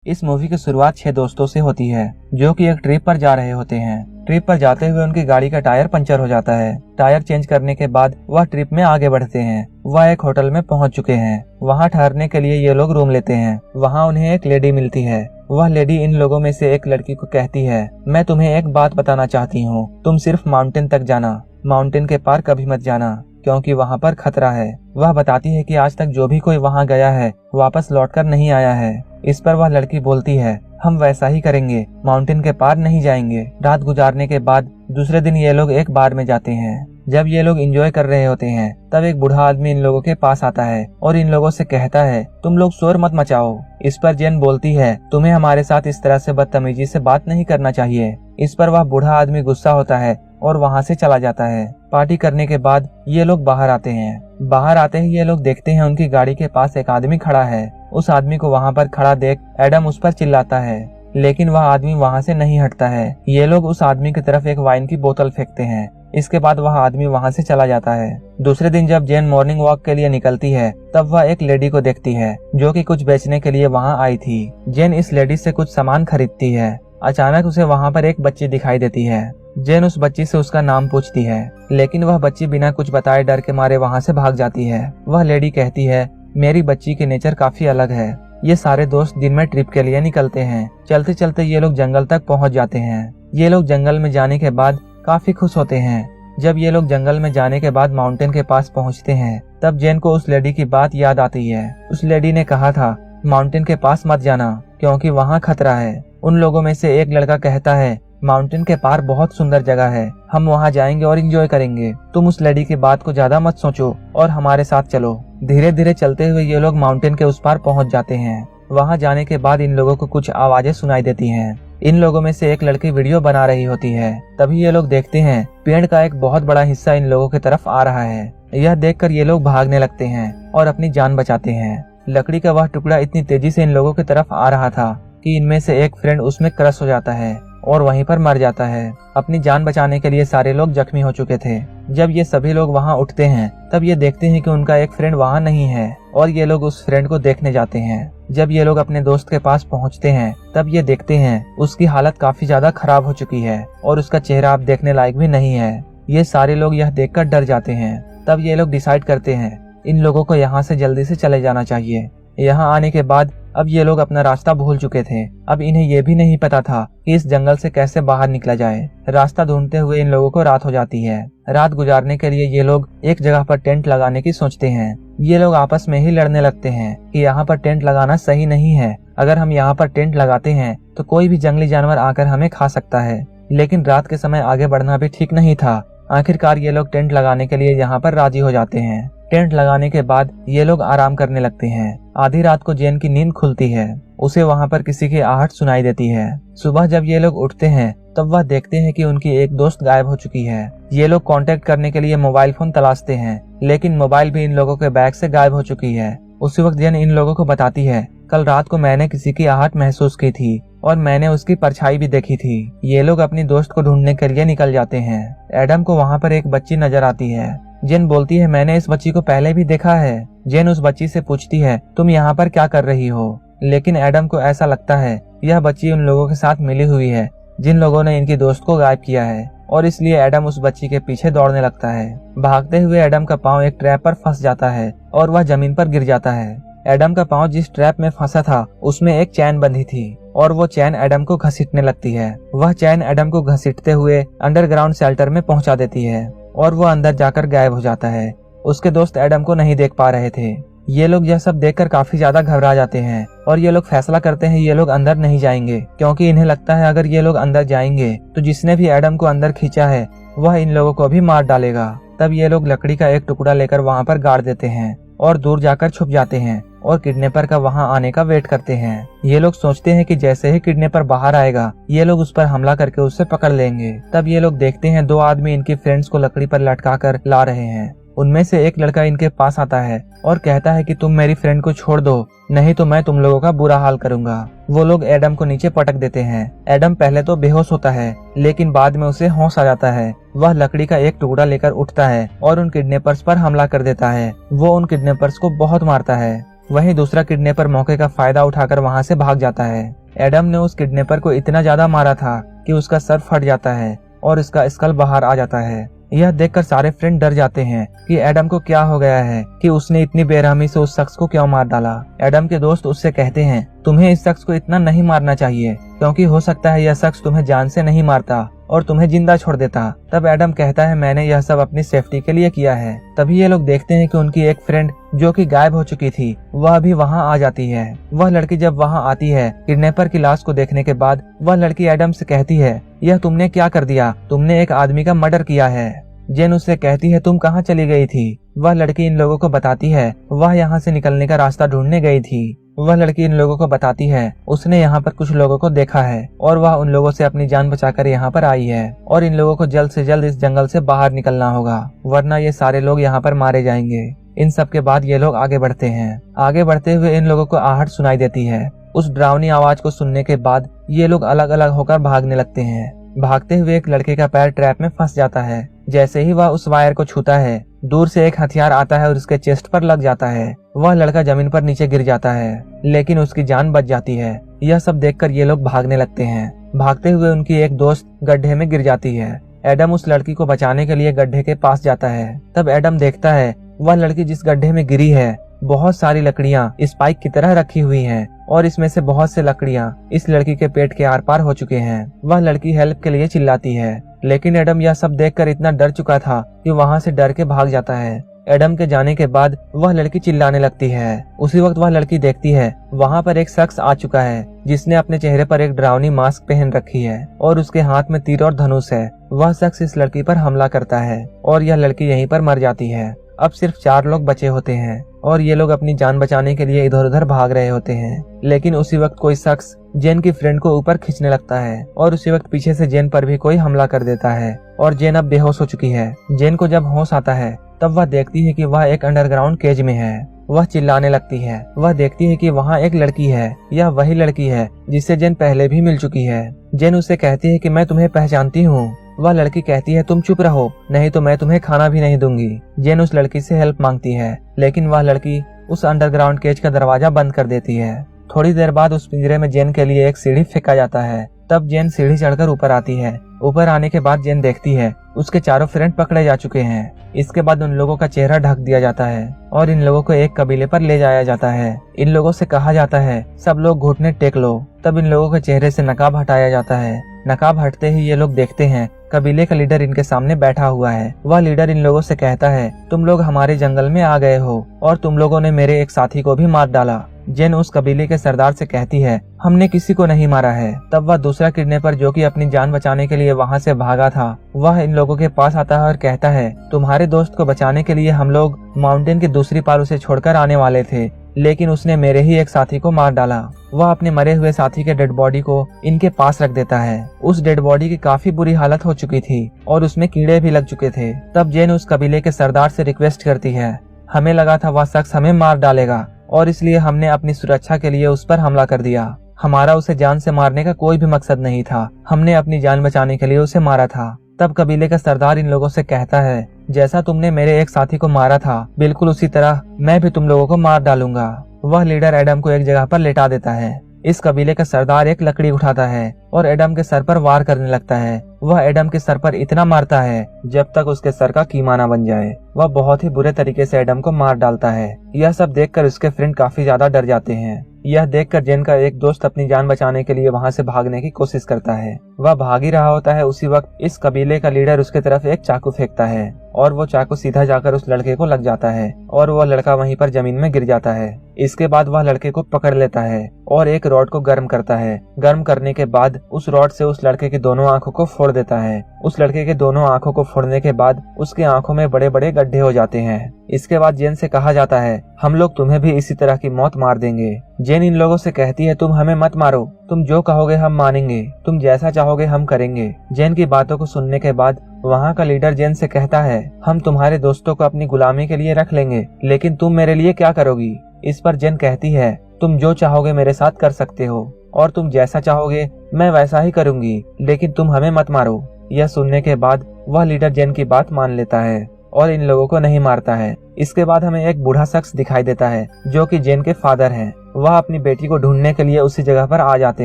इस मूवी की शुरुआत 6 दोस्तों से होती है जो कि एक ट्रिप पर जा रहे होते हैं। ट्रिप पर जाते हुए उनकी गाड़ी का टायर पंचर हो जाता है। टायर चेंज करने के बाद वह ट्रिप में आगे बढ़ते हैं। वह एक होटल में पहुंच चुके हैं। वहां ठहरने के लिए ये लोग रूम लेते हैं। वहां उन्हें एक लेडी मिलती है। वह लेडी इन लोगों में से एक लड़की को कहती है, मैं तुम्हें एक बात बताना चाहती हूँ, तुम सिर्फ माउंटेन तक जाना, माउंटेन के पार कभी मत जाना क्योंकि वहाँ पर खतरा है। वह बताती है कि आज तक जो भी कोई वहाँ गया है वापस लौटकर नहीं आया है। इस पर वह लड़की बोलती है, हम वैसा ही करेंगे, माउंटेन के पार नहीं जाएंगे। रात गुजारने के बाद दूसरे दिन ये लोग एक बार में जाते हैं। जब ये लोग एंजॉय कर रहे होते हैं तब एक बूढ़ा आदमी इन लोगों के पास आता है और इन लोगों से कहता है, तुम लोग शोर मत मचाओ। इस पर जेन बोलती है, तुम्हें हमारे साथ इस तरह से बदतमीजी से बात नहीं करना चाहिए। इस पर वह बूढ़ा आदमी गुस्सा होता है और वहाँ से चला जाता है। पार्टी करने के बाद ये लोग बाहर आते हैं। बाहर आते ही ये लोग देखते हैं उनकी गाड़ी के पास एक आदमी खड़ा है। उस आदमी को वहाँ पर खड़ा देख एडम उस पर चिल्लाता है, लेकिन वह आदमी वहाँ से नहीं हटता है। ये लोग उस आदमी की तरफ एक वाइन की बोतल फेंकते हैं। इसके बाद वह आदमी वहाँ से चला जाता है। दूसरे दिन जब जेन मॉर्निंग वॉक के लिए निकलती है तब वह एक लेडी को देखती है जो कि कुछ बेचने के लिए वहाँ आई थी। जेन इस लेडी से कुछ सामान खरीदती है। अचानक उसे वहाँ पर एक बच्ची दिखाई देती है। जेन उस बच्ची से उसका नाम पूछती है, लेकिन वह बच्ची बिना कुछ बताए डर के मारे वहाँ से भाग जाती है। वह लेडी कहती है, मेरी बच्ची की नेचर काफी अलग है। ये सारे दोस्त दिन में ट्रिप के लिए निकलते हैं। चलते चलते ये लोग जंगल तक पहुँच जाते हैं। ये लोग जंगल में जाने के बाद काफी खुश होते हैं। जब ये लोग जंगल में जाने के बाद माउंटेन के पास पहुँचते हैं तब जेन को उस लेडी की बात याद आती है। उस लेडी ने कहा था माउंटेन के पास मत जाना क्योंकि वहाँ खतरा है। उन लोगों में से एक लड़का कहता है, माउंटेन के पार बहुत सुंदर जगह है, हम वहाँ जाएंगे और एंजॉय करेंगे। तुम उस लेडी की बात को ज्यादा मत सोचो और हमारे साथ चलो। धीरे धीरे चलते हुए ये लोग माउंटेन के उस पार पहुँच जाते हैं। वहाँ जाने के बाद इन लोगों को कुछ आवाजें सुनाई देती हैं। इन लोगों में से एक लड़की वीडियो बना रही होती है। तभी ये लोग देखते हैं पेड़ का एक बहुत बड़ा हिस्सा इन लोगों की तरफ आ रहा है। यह देखकर ये लोग भागने लगते हैं और अपनी जान बचाते हैं। लकड़ी का वह टुकड़ा इतनी तेजी से इन लोगों की तरफ आ रहा था कि इनमें से एक फ्रेंड उसमें क्रश हो जाता है और वहीं पर मर जाता है। अपनी जान बचाने के लिए सारे लोग जख्मी हो चुके थे। जब ये सभी लोग वहां उठते हैं तब ये देखते हैं कि उनका एक फ्रेंड वहां नहीं है और ये लोग उस फ्रेंड को देखने जाते हैं। जब ये लोग अपने दोस्त के पास पहुंचते हैं तब ये देखते हैं उसकी हालत काफी ज्यादा खराब हो चुकी है और उसका चेहरा अब देखने लायक भी नहीं है। ये सारे लोग यह देखकर डर जाते हैं। तब ये लोग डिसाइड करते हैं इन लोगों को यहाँ से जल्दी से चले जाना चाहिए। यहाँ आने के बाद अब ये लोग अपना रास्ता भूल चुके थे। अब इन्हें ये भी नहीं पता था कि इस जंगल से कैसे बाहर निकला जाए। रास्ता ढूंढते हुए इन लोगों को रात हो जाती है। रात गुजारने के लिए ये लोग एक जगह पर टेंट लगाने की सोचते हैं। ये लोग आपस में ही लड़ने लगते हैं कि यहाँ पर टेंट लगाना सही नहीं है। अगर हम यहाँ पर टेंट लगाते हैं तो कोई भी जंगली जानवर आकर हमें खा सकता है। लेकिन रात के समय आगे बढ़ना भी ठीक नहीं था। आखिरकार ये लोग टेंट लगाने के लिए यहाँ पर राजी हो जाते हैं। टेंट लगाने के बाद ये लोग आराम करने लगते हैं। आधी रात को जेन की नींद खुलती है। उसे वहाँ पर किसी की आहट सुनाई देती है। सुबह जब ये लोग उठते हैं तब वह देखते हैं कि उनकी एक दोस्त गायब हो चुकी है। ये लोग कांटेक्ट करने के लिए मोबाइल फोन तलाशते हैं, लेकिन मोबाइल भी इन लोगों के बैग से गायब हो चुकी है। उसी वक्त जेन इन लोगों को बताती है, कल रात को मैंने किसी की आहट महसूस की थी और मैंने उसकी परछाई भी देखी थी। ये लोग अपनी दोस्त को ढूंढने के लिए निकल जाते हैं। एडम को वहाँ पर एक बच्ची नजर आती है। जेन बोलती है, मैंने इस बच्ची को पहले भी देखा है। जेन उस बच्ची से पूछती है, तुम यहाँ पर क्या कर रही हो? लेकिन एडम को ऐसा लगता है यह बच्ची उन लोगों के साथ मिली हुई है जिन लोगों ने इनकी दोस्त को गायब किया है और इसलिए एडम उस बच्ची के पीछे दौड़ने लगता है। भागते हुए एडम का पाँव एक ट्रैप पर फंस जाता है और वह जमीन पर गिर जाता है। एडम का पाँव जिस ट्रैप में फंसा था उसमें एक चैन बंधी थी और वो चैन एडम को घसीटने लगती है। वह चैन एडम को घसीटते हुए अंडरग्राउंड शेल्टर में पहुंचा देती है और वो अंदर जाकर गायब हो जाता है। उसके दोस्त एडम को नहीं देख पा रहे थे। ये लोग यह सब देखकर काफी ज्यादा घबरा जाते हैं और ये लोग फैसला करते हैं ये लोग अंदर नहीं जाएंगे क्योंकि इन्हें लगता है अगर ये लोग अंदर जाएंगे तो जिसने भी एडम को अंदर खींचा है वह इन लोगों को भी मार डालेगा। तब ये लोग लकड़ी का एक टुकड़ा लेकर वहाँ पर गाड़ देते हैं और दूर जाकर छुप जाते हैं और किडनैपर का वहाँ आने का वेट करते हैं। ये लोग सोचते हैं कि जैसे ही किडनैपर बाहर आएगा ये लोग उस पर हमला करके उससे पकड़ लेंगे। तब ये लोग देखते हैं 2 आदमी इनके फ्रेंड्स को लकड़ी पर लटका कर ला रहे हैं। उनमें से एक लड़का इनके पास आता है और कहता है कि तुम मेरी फ्रेंड को छोड़ दो, नहीं तो मैं तुम लोगों का बुरा हाल करूंगा। वो लोग एडम को नीचे पटक देते हैं। एडम पहले तो बेहोश होता है लेकिन बाद में उसे होश आ जाता है। वह लकड़ी का एक टुकड़ा लेकर उठता है और उन किडनैपर्स पर हमला कर देता है। वो उन किडनैपर्स को बहुत मारता है। वहीं दूसरा किडनैपर मौके का फायदा उठाकर वहां से भाग जाता है। एडम ने उस किडनैपर को इतना ज्यादा मारा था कि उसका सर फट जाता है और इसका स्कल बाहर आ जाता है। यह देखकर सारे फ्रेंड डर जाते हैं कि एडम को क्या हो गया है कि उसने इतनी बेरहमी से उस शख्स को क्यों मार डाला। एडम के दोस्त उससे कहते हैं तुम्हें इस शख्स को इतना नहीं मारना चाहिए, क्योंकि हो सकता है यह शख्स तुम्हें जान से नहीं मारता और तुम्हें जिंदा छोड़ देता। तब एडम कहता है मैंने यह सब अपनी सेफ्टी के लिए किया है। तभी ये लोग देखते हैं कि उनकी एक फ्रेंड जो कि गायब हो चुकी थी वह भी वहां आ जाती है। वह लड़की जब वहां आती है किडनैपर की लाश को देखने के बाद वह लड़की एडम से कहती है यह तुमने क्या कर दिया, तुमने एक आदमी का मर्डर किया है। जेन उससे कहती है तुम कहाँ चली गई थी। वह लड़की इन लोगों को बताती है वह यहाँ से निकलने का रास्ता ढूंढने गई थी। वह लड़की इन लोगों को बताती है उसने यहाँ पर कुछ लोगों को देखा है और वह उन लोगों से अपनी जान बचाकर यहाँ पर आई है और इन लोगों को जल्द से जल्द इस जंगल से बाहर निकलना होगा, वरना ये सारे लोग यहाँ पर मारे जाएंगे। इन सब के बाद ये लोग आगे बढ़ते हैं। आगे बढ़ते हुए इन लोगों को आहट सुनाई देती है। उस डरावनी आवाज को सुनने के बाद ये लोग अलग अलग होकर भागने लगते हैं। भागते हुए एक लड़के का पैर ट्रैप में फंस जाता है। जैसे ही वह उस वायर को छूता है दूर से एक हथियार आता है और उसके चेस्ट पर लग जाता है। वह लड़का जमीन पर नीचे गिर जाता है, लेकिन उसकी जान बच जाती है। यह सब देखकर ये लोग भागने लगते हैं। भागते हुए उनकी एक दोस्त गड्ढे में गिर जाती है। एडम उस लड़की को बचाने के लिए गड्ढे के पास जाता है। तब एडम देखता है वह लड़की जिस गड्ढे में गिरी है बहुत सारी लकड़ियां स्पाइक की तरह रखी हुई हैं और इसमें से बहुत से लकड़ियां इस लड़की के पेट के आर पार हो चुके हैं। वह लड़की हेल्प के लिए चिल्लाती है, लेकिन एडम यह सब देखकर इतना डर चुका था कि वहां से डर के भाग जाता है। एडम के जाने के बाद वह लड़की चिल्लाने लगती है। उसी वक्त वह लड़की देखती है वहां पर एक शख्स आ चुका है जिसने अपने चेहरे पर एक डरावनी मास्क पहन रखी है और उसके हाथ में तीर और धनुष है। वह शख्स इस लड़की पर हमला करता है और यह लड़की यहीं पर मर जाती है। अब सिर्फ 4 लोग बचे होते हैं और ये लोग अपनी जान बचाने के लिए इधर उधर भाग रहे होते हैं। लेकिन उसी वक्त कोई शख्स जेन की फ्रेंड को ऊपर खींचने लगता है और उसी वक्त पीछे से जेन पर भी कोई हमला कर देता है और जेन अब बेहोश हो चुकी है। जेन को जब होश आता है तब वह देखती है कि वह एक अंडरग्राउंड केज में है। वह चिल्लाने लगती है। वह देखती है कि वहाँ एक लड़की है। यह वही लड़की है जिससे जेन पहले भी मिल चुकी है। जेन उससे कहती है कि मैं तुम्हें पहचानती हूँ। वह लड़की कहती है तुम चुप रहो, नहीं तो मैं तुम्हें खाना भी नहीं दूंगी। जेन उस लड़की से हेल्प मांगती है, लेकिन वह लड़की उस अंडरग्राउंड केज का दरवाजा बंद कर देती है। थोड़ी देर बाद उस पिंजरे में जेन के लिए एक सीढ़ी फेंका जाता है। तब जेन सीढ़ी चढ़कर ऊपर आती है। ऊपर आने के बाद जेन देखती है उसके चारों फ्रेंड पकड़े जा चुके हैं। इसके बाद उन लोगों का चेहरा ढक दिया जाता है और इन लोगों को एक कबीले पर ले जाया जाता है। इन लोगों से कहा जाता है सब लोग घुटने टेक लो। तब इन लोगों के चेहरे से नकाब हटाया जाता है। नकाब हटते ही ये लोग देखते हैं कबीले का लीडर इनके सामने बैठा हुआ है। वह लीडर इन लोगों से कहता है तुम लोग हमारे जंगल में आ गए हो और तुम लोगों ने मेरे एक साथी को भी मार डाला। जेन उस कबीले के सरदार से कहती है हमने किसी को नहीं मारा है। तब वह दूसरा किडनैपर जो कि अपनी जान बचाने के लिए वहां से भागा था वह इन लोगों के पास आता है और कहता है तुम्हारे दोस्त को बचाने के लिए हम लोग माउंटेन की दूसरी पार उसे छोड़कर आने वाले थे, लेकिन उसने मेरे ही एक साथी को मार डाला। वह अपने मरे हुए साथी के डेड बॉडी को इनके पास रख देता है। उस डेड बॉडी की काफी बुरी हालत हो चुकी थी और उसमें कीड़े भी लग चुके थे। तब जेन उस कबीले के सरदार से रिक्वेस्ट करती है हमें लगा था वह शख्स हमें मार डालेगा और इसलिए हमने अपनी सुरक्षा के लिए उस पर हमला कर दिया। हमारा उसे जान से मारने का कोई भी मकसद नहीं था, हमने अपनी जान बचाने के लिए उसे मारा था। तब कबीले का सरदार इन लोगों से कहता है जैसा तुमने मेरे एक साथी को मारा था बिल्कुल उसी तरह मैं भी तुम लोगों को मार डालूंगा। वह लीडर एडम को एक जगह पर लेटा देता है। इस कबीले का सरदार एक लकड़ी उठाता है और एडम के सर पर वार करने लगता है। वह एडम के सर पर इतना मारता है जब तक उसके सर का कीमा ना बन जाए। वह बहुत ही बुरे तरीके से एडम को मार डालता है। यह सब देखकर उसके फ्रेंड काफी ज्यादा डर जाते हैं। यह देखकर जेन का एक दोस्त अपनी जान बचाने के लिए वहां से भागने की कोशिश करता है। वह भाग ही रहा होता है, उसी वक्त इस कबीले का लीडर उसके तरफ एक चाकू फेंकता है और वो चाकू सीधा जाकर उस लड़के को लग जाता है और वह लड़का वहीं पर जमीन में गिर जाता है। इसके बाद वह लड़के को पकड़ लेता है और एक रॉड को गर्म करता है। गर्म करने के बाद उस रॉड से उस लड़के की दोनों आंखों को फोड़ देता है। उस लड़के के दोनों आंखों को फोड़ने के बाद उसके आंखों में बड़े बड़े गड्ढे हो जाते हैं। इसके बाद जेन से कहा जाता है हम लोग तुम्हें भी इसी तरह की मौत मार देंगे। जेन इन लोगों से कहती है तुम हमें मत मारो, तुम जो कहोगे हम मानेंगे, तुम जैसा चाहोगे हम करेंगे। जेन की बातों को सुनने के बाद वहाँ का लीडर जेन से कहता है हम तुम्हारे दोस्तों को अपनी गुलामी के लिए रख लेंगे, लेकिन तुम मेरे लिए क्या करोगी। इस पर जेन कहती है तुम जो चाहोगे मेरे साथ कर सकते हो और तुम जैसा चाहोगे मैं वैसा ही करूंगी, लेकिन तुम हमें मत मारो। यह सुनने के बाद वह लीडर जेन की बात मान लेता है और इन लोगों को नहीं मारता है। इसके बाद हमें एक बूढ़ा शख्स दिखाई देता है जो कि जेन के फादर हैं। वह अपनी बेटी को ढूंढने के लिए उसी जगह पर आ जाते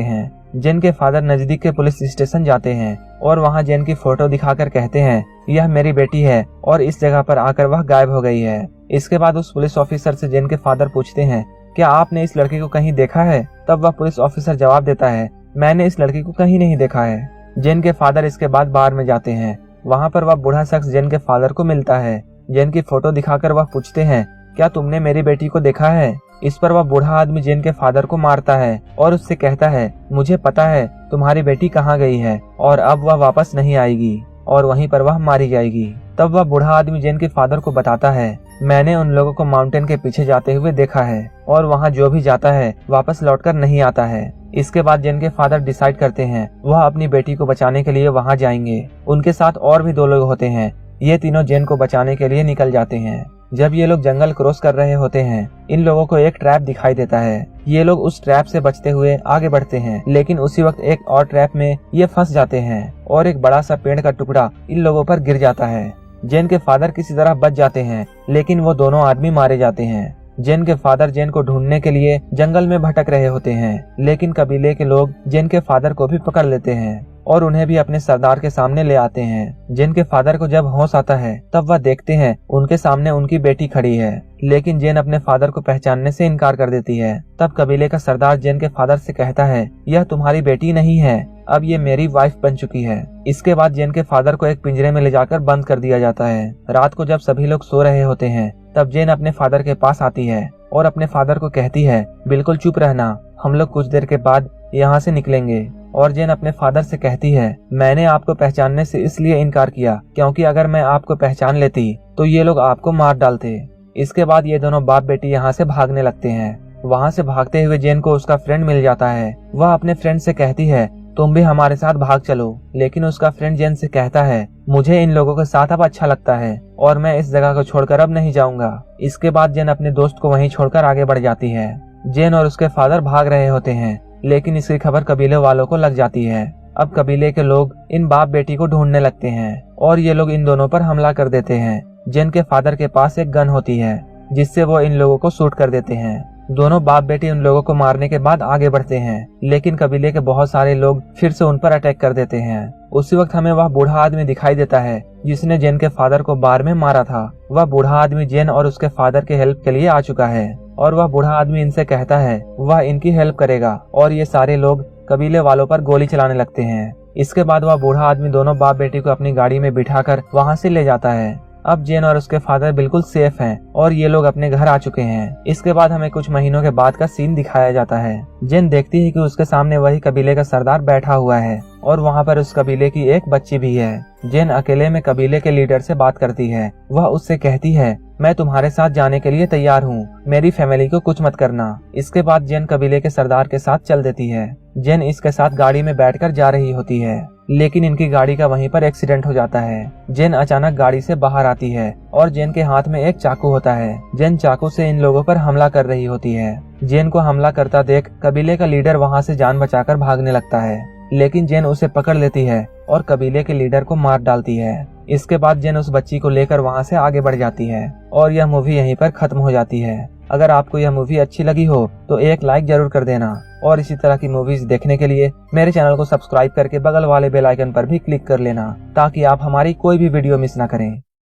हैं। जेन के फादर नजदीक के पुलिस स्टेशन जाते हैं और वहां जेन की फोटो दिखाकर कहते हैं यह मेरी बेटी है और इस जगह पर आकर वह गायब हो गई है। इसके बाद उस पुलिस ऑफिसर से जेन के फादर पूछते हैं क्या आपने इस लड़की को कहीं देखा है? तब वह पुलिस ऑफिसर जवाब देता है मैंने इस लड़की को कहीं नहीं देखा है। जेन के फादर इसके बाद बार में जाते हैं। वहाँ पर वह बूढ़ा शख्स जेन के फादर को मिलता है। जेन की फोटो दिखाकर वह पूछते हैं क्या तुमने मेरी बेटी को देखा है? इस पर वह बूढ़ा आदमी जेन के फादर को मारता है और उससे कहता है मुझे पता है तुम्हारी बेटी कहाँ गई है और अब वह वापस नहीं आएगी और वहीं पर वह मारी जाएगी। तब वह बूढ़ा आदमी जेन के फादर को बताता है मैंने उन लोगों को माउंटेन के पीछे जाते हुए देखा है और वहाँ जो भी जाता है वापस लौटकर नहीं आता है। इसके बाद जेन के फादर डिसाइड करते हैं वह अपनी बेटी को बचाने के लिए वहाँ जाएंगे। उनके साथ और भी 2 लोग होते हैं। ये तीनों जेन को बचाने के लिए निकल जाते हैं। जब ये लोग जंगल क्रॉस कर रहे होते हैं इन लोगों को एक ट्रैप दिखाई देता है। ये लोग उस ट्रैप से बचते हुए आगे बढ़ते हैं, लेकिन उसी वक्त एक और ट्रैप में ये फंस जाते हैं और एक बड़ा सा पेड़ का टुकड़ा इन लोगों पर गिर जाता है। जेन के फादर किसी तरह बच जाते हैं, लेकिन वो दोनों आदमी मारे जाते हैं। जेन के फादर जेन को ढूंढने के लिए जंगल में भटक रहे होते हैं, लेकिन कबीले के लोग जेन के फादर को भी पकड़ लेते हैं और उन्हें भी अपने सरदार के सामने ले आते हैं। जेन के फादर को जब होश आता है तब वह देखते हैं उनके सामने उनकी बेटी खड़ी है, लेकिन जेन अपने फादर को पहचानने से इनकार कर देती है। तब कबीले का सरदार जेन के फादर से कहता है यह तुम्हारी बेटी नहीं है, अब ये मेरी वाइफ बन चुकी है। इसके बाद जेन के फादर को एक पिंजरे में ले जाकर बंद कर दिया जाता है। रात को जब सभी लोग सो रहे होते हैं तब जेन अपने फादर के पास आती है और अपने फादर को कहती है बिल्कुल चुप रहना, हम लोग कुछ देर के बाद यहाँ से निकलेंगे। और जेन अपने फादर से कहती है मैंने आपको पहचानने से इसलिए इनकार किया क्योंकि अगर मैं आपको पहचान लेती तो ये लोग आपको मार डालते। इसके बाद ये दोनों बाप बेटी यहाँ से भागने लगते हैं। वहाँ से भागते हुए जेन को उसका फ्रेंड मिल जाता है। वह अपने फ्रेंड से कहती है तुम भी हमारे साथ भाग चलो, लेकिन उसका फ्रेंड जेन से कहता है मुझे इन लोगों के साथ अब अच्छा लगता है और मैं इस जगह को छोड़कर अब नहीं जाऊंगा। इसके बाद जेन अपने दोस्त को वहीं छोड़कर आगे बढ़ जाती है। जेन और उसके फादर भाग रहे होते हैं, लेकिन इसकी खबर कबीले वालों को लग जाती है। अब कबीले के लोग इन बाप बेटी को ढूंढने लगते हैं और ये लोग इन दोनों पर हमला कर देते हैं। जेन के फादर के पास एक गन होती है जिससे वो इन लोगों को शूट कर देते हैं। दोनों बाप बेटी उन लोगों को मारने के बाद आगे बढ़ते हैं, लेकिन कबीले के बहुत सारे लोग फिर से उन पर अटैक कर देते हैं। उसी वक्त हमें वह बूढ़ा आदमी दिखाई देता है जिसने जेन के फादर को बार में मारा था। वह बूढ़ा आदमी जेन और उसके फादर के हेल्प के लिए आ चुका है और वह बूढ़ा आदमी इनसे कहता है वह इनकी हेल्प करेगा और ये सारे लोग कबीले वालों पर गोली चलाने लगते हैं। इसके बाद वह बूढ़ा आदमी दोनों बाप बेटी को अपनी गाड़ी में बिठाकर वहाँ से ले जाता है। अब जेन और उसके फादर बिल्कुल सेफ हैं और ये लोग अपने घर आ चुके हैं। इसके बाद हमें कुछ महीनों के बाद का सीन दिखाया जाता है। जेन देखती है कि उसके सामने वही कबीले का सरदार बैठा हुआ है और वहाँ पर उस कबीले की एक बच्ची भी है। जेन अकेले में कबीले के लीडर से बात करती है। वह उससे कहती है मैं तुम्हारे साथ जाने के लिए तैयार हूँ, मेरी फैमिली को कुछ मत करना। इसके बाद जेन कबीले के सरदार के साथ चल देती है। जेन इसके साथ गाड़ी में बैठकर जा रही होती है, लेकिन इनकी गाड़ी का वहीं पर एक्सीडेंट हो जाता है। जेन अचानक गाड़ी से बाहर आती है और जेन के हाथ में एक चाकू होता है। जेन चाकू से इन लोगों पर हमला कर रही होती है। जेन को हमला करता देख कबीले का लीडर वहां से जान बचाकर भागने लगता है, लेकिन जेन उसे पकड़ लेती है और कबीले के लीडर को मार डालती है। इसके बाद जेन उस बच्ची को लेकर वहां से आगे बढ़ जाती है और यह मूवी यहीं पर खत्म हो जाती है। अगर आपको यह मूवी अच्छी लगी हो तो एक लाइक जरूर कर देना और इसी तरह की मूवीज देखने के लिए मेरे चैनल को सब्सक्राइब करके बगल वाले बेल आइकन पर भी क्लिक कर लेना ताकि आप हमारी कोई भी वीडियो मिस ना करें।